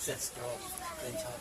Let's go. Then talk.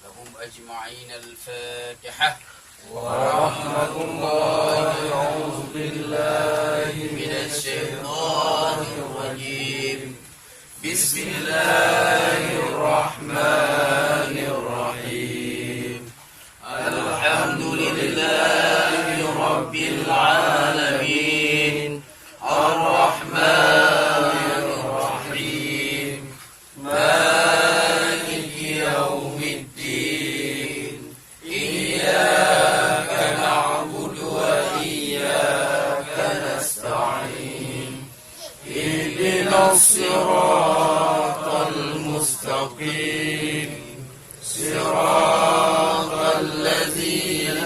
لهم أجمعين الفاتحة. ورحمة الله. أعوذ بالله من الشيطان الرجيم. بسم الله الرحمن الرحيم. الحمد لله رب العالمين الرحمن الرحيم مالك يوم الدين إياك نعبد وإياك نستعين اهدنا الصراط المستقيم صراط الذين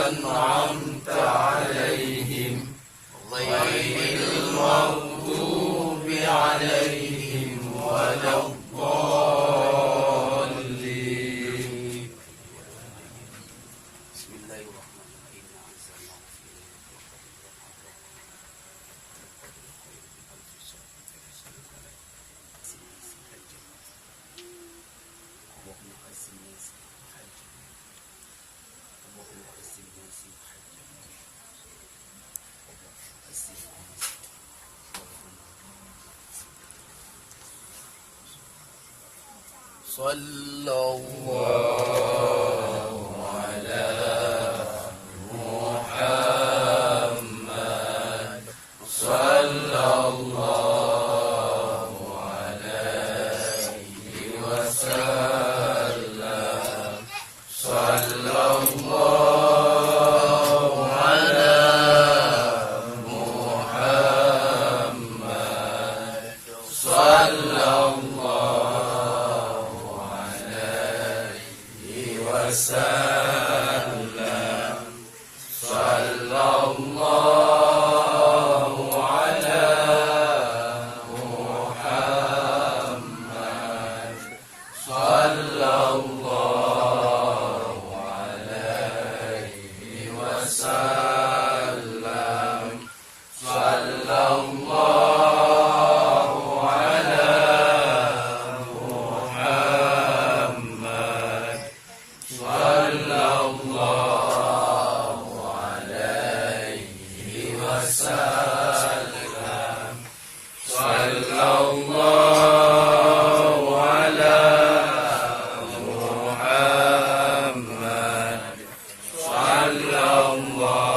أنعمت عليهم غير المغضوب عليهم ولا الضالين. بسم الله الرحمن الرحيم. أنزلناه في صلى الله على محمد صلى الله عليه وسلم صلى الله على محمد صلى الله وسلم صلى الله على محمد صلى الله عليه وسلم صلى الله على محمد صلى الله عليه وسلم صلى الله على محمد صلى الله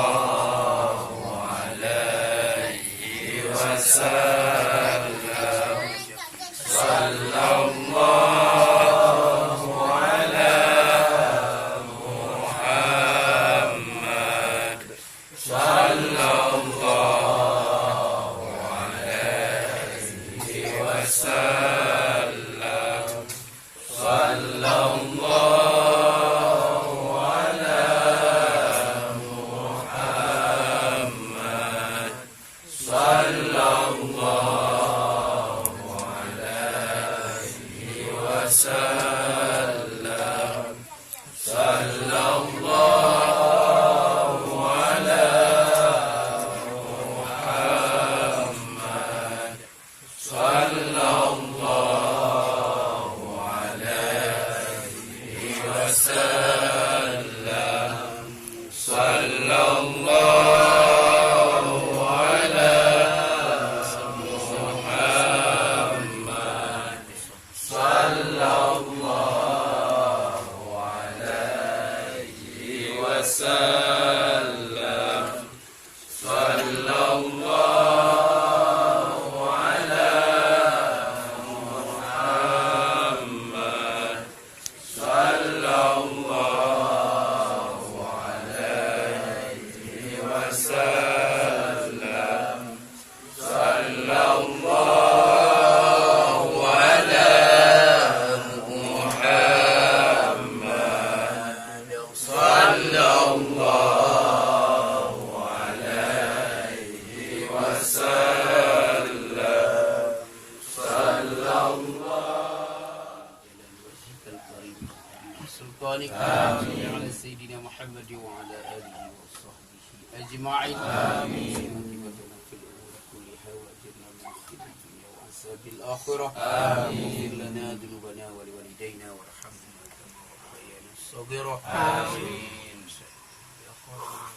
أجمعين آمين عاقبتنا في الأمور كلها وأجرنا من خزي الدنيا وعذاب الآخرة آمين اغفر لنا ذنوبنا ولوالدينا وارحمنا كما ربيانا صغيرا آمين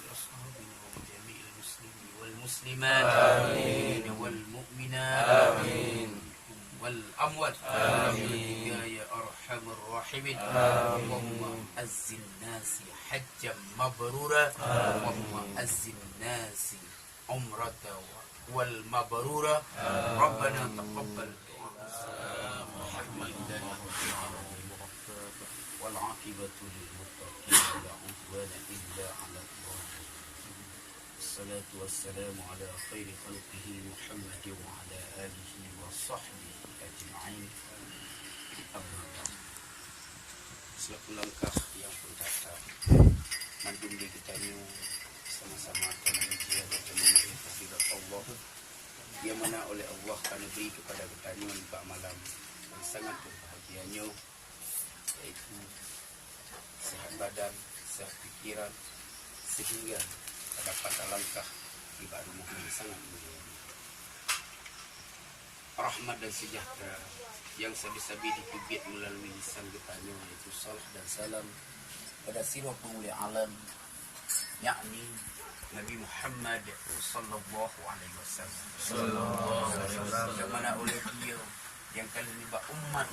لأصحابنا ولجميع المسلمين والمسلمات آمين والمؤمنات آمين والأموات آمين يا أرحم الراحمين اللهم أعز الناس حجا مبرورا اللهم أعز الناس عمرة والمبرورة ربنا تقبل الحمد لله رب العالمين والعاقبة للمتقين ولا عدوان إلا على الظالمين الصلاة والسلام على خير خلقه محمد وعلى آله وصحبه أجمعين أما بعد selaku langkah yang pertama mandung kita ni sama-sama akan menjadi pemenuhi fadilat Allah yang mana oleh Allah akan beri kepada kita ni pada malam yang sangat berbahagianya iaitu sehat badan, sehat fikiran sehingga dapat langkah ibadah rumah yang sangat mulia. Rahmat dan sejahtera yang sabi-sabi dikubit melalui lisan getanya iaitu salah dan salam pada sirah pemulia alam yakni Nabi Muhammad sallallahu alaihi wasallam yang mana oleh dia yang kali libat umat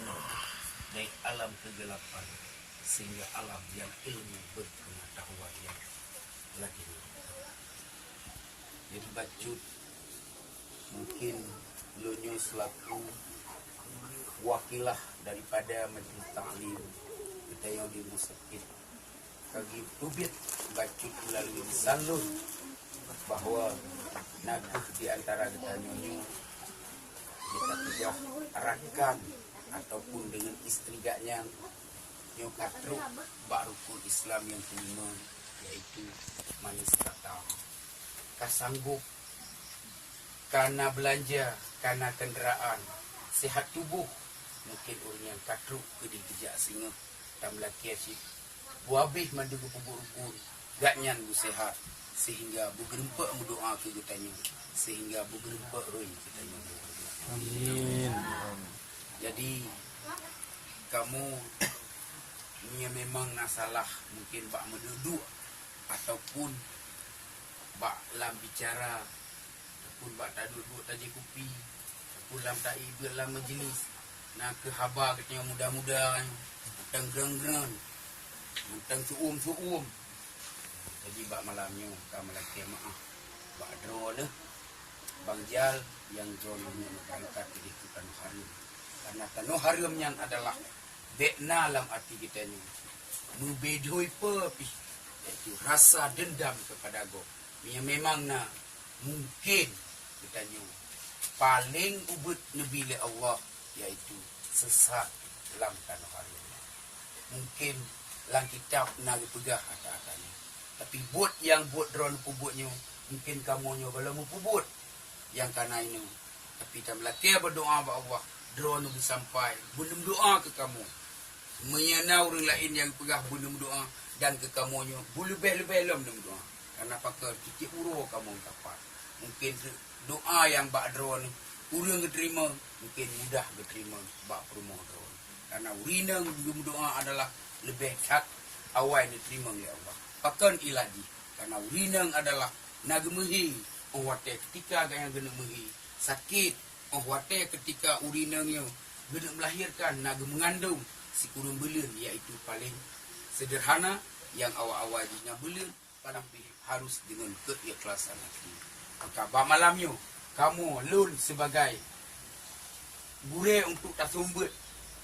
dari alam kegelapan sehingga alam yang ilmu berpengetahuan yang lagi jadi bacut mungkin lonyo selaku wakilah daripada majlis ta'lim kita yang di Musakit kagi tubit bacut melalui salur bahawa naguh di antara kita nyonyo kita tidak rakan ataupun dengan isteri gaknya nyokatru barukul Islam yang kelima yaitu manis kata kasanggup karena belanja karena kenderaan sihat tubuh mungkin orang yang katruk ke di kejak singa dan melaki asyik buabih mandugu pubur-pubur gaknyan bu sehat sehingga bergerempak berdoa ke getanya sehingga bergerempak roi kitanya amin. Jadi kamu ni memang nasalah mungkin bak menduduk ataupun bak lam bicara ataupun bak tak duduk taji kopi ataupun lam tak ibu lam majlis nak ke habar katanya muda-muda tentang gerang-gerang tentang suum-suum. Jadi bak malamnya kamu lagi maaf bak drone Bang Jal yang drone berangkat ke Tanah Harum karena Tanah Harum yang adalah bekna dalam hati kita ni membedoi pepi iaitu rasa dendam kepada go yang memang na mungkin kita ni paling ubud nabi Allah iaitu sesat dalam Tanah Harum mungkin dalam kitab nak pegah kata-katanya tapi buat yang buat drone pubutnya mungkin kamu nyo kalau mau pubut yang kana ini tapi tak melaki berdoa kepada Allah drone tu sampai belum doa ke kamu menyenau orang lain yang pegah belum doa dan ke kamu nyo lebih-lebih dalam doa karena pakar titik uro kamu dapat mungkin doa yang bak drone urang diterima mungkin mudah diterima bak rumah drone karena urinang belum doa adalah lebih hak awal diterima oleh Allah pakan ilahi karena urinang adalah nagamehi wate ketika yang gena mehi sakit wate ketika urinangnya gena melahirkan naga mengandung si kurung belun iaitu paling sederhana yang awal-awal jinya belun paling harus dengan keikhlasan hati maka malamnya kamu lun sebagai gure untuk tak sumber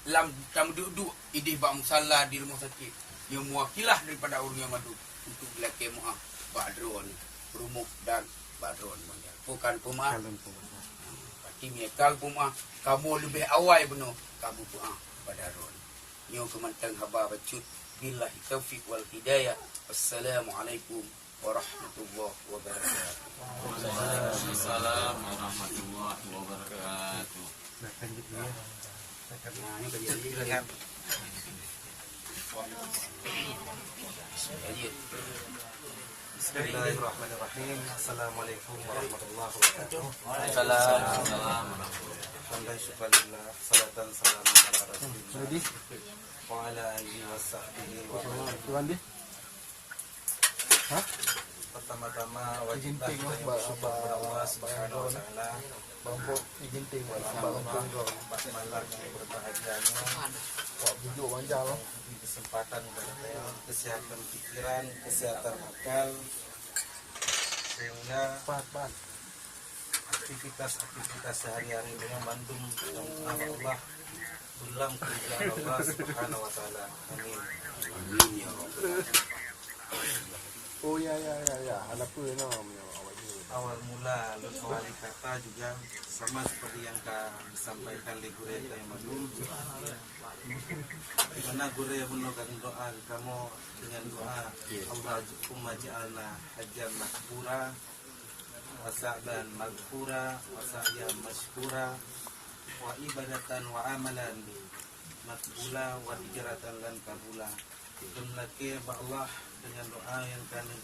lam tam duduk idih bak musalla di rumah sakit yang mewakilah daripada orang yang madu untuk belakang muah bak drone rumah dan badron mangga bukan pemaaf pati miekal pemaaf kamu lebih awal benar kamu doa pada ron nyo kemantang haba bacut billahi taufiq wal hidayah assalamualaikum warahmatullahi wabarakatuh. Waalaikumsalam warahmatullahi wabarakatuh. Nah, ini kejadian Bismillahirrahmanirrahim. Assalamualaikum warahmatullahi wabarakatuh. Waalaikumsalam. Alhamdulillah, syukurillah, salatan salaman ala rasulillah wa ala alihi wa sahbihi wa man. Pertama-tama wajiblah kita yang bersyukur kepada Allah Subhanahu wa taala. Empat malam yang berbahagianya di kesempatan kita kesehatan pikiran, kesehatan akal, sehingga aktivitas sehari-hari dengan bandung yang Allah ulang kerjaan Allah Subhanahu wa taala. Amin. Amin ya Rabbal. Oh ya. Anak apa nama Awal mula wali kata juga sama seperti yang disampaikan oleh guru yang madum. Mana guru yang menolak doa kamu dengan doa Allahumma ja'alna hajjan makbura wa sa'ban maghfura wa sa'yan mashkura wa ibadatan wa amalan makbula wa hijratan lan kabula. Dan lagi Allah dengan doa yang kami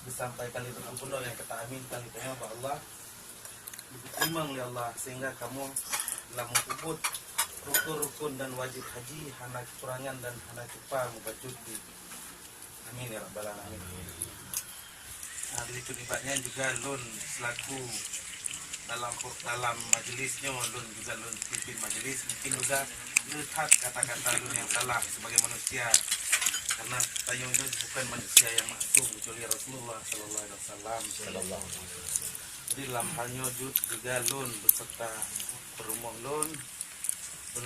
disampaikan itu ampun yang kita aminkan itu ya Allah diterima oleh Allah sehingga kamu telah mengubut rukun-rukun dan wajib haji hana kekurangan dan hana cepa mubacuti. Amin ya rabbal alamin. Nah, berikut ibadahnya juga lun selaku dalam majelisnya lun juga lun pimpin majelis mungkin juga lihat kata-kata lun yang salah sebagai manusia. Karena tayo itu bukan manusia yang maksum kecuali Rasulullah Sallallahu Alaihi Wasallam. Jadi dalam halnya juga lun beserta perumah lun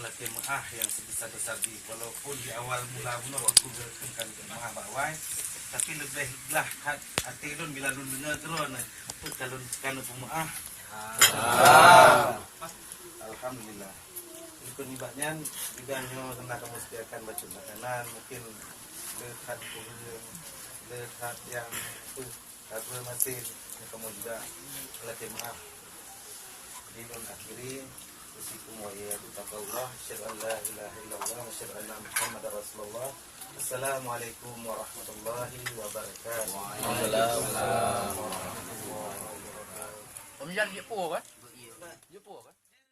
laki maah yang sebesar-besar di walaupun di awal mula waktu berkenkan maah bawai, tapi lebih lah hati lun bila lun dengar terus itu kalau kan pemaah. Alhamdulillah. Ikut ibadahnya juga nyo tentang kamu sediakan baju makanan mungkin lihat yang itu karena masih kamu juga latih maaf di akhiri usikum wa iyyakum taqullah syada la ilaha illallah wa syada anna muhammadar rasulullah. Assalamualaikum warahmatullahi wabarakatuh. Waalaikumsalam warahmatullahi wabarakatuh. Om Jan, dia po kan? Dia po kan?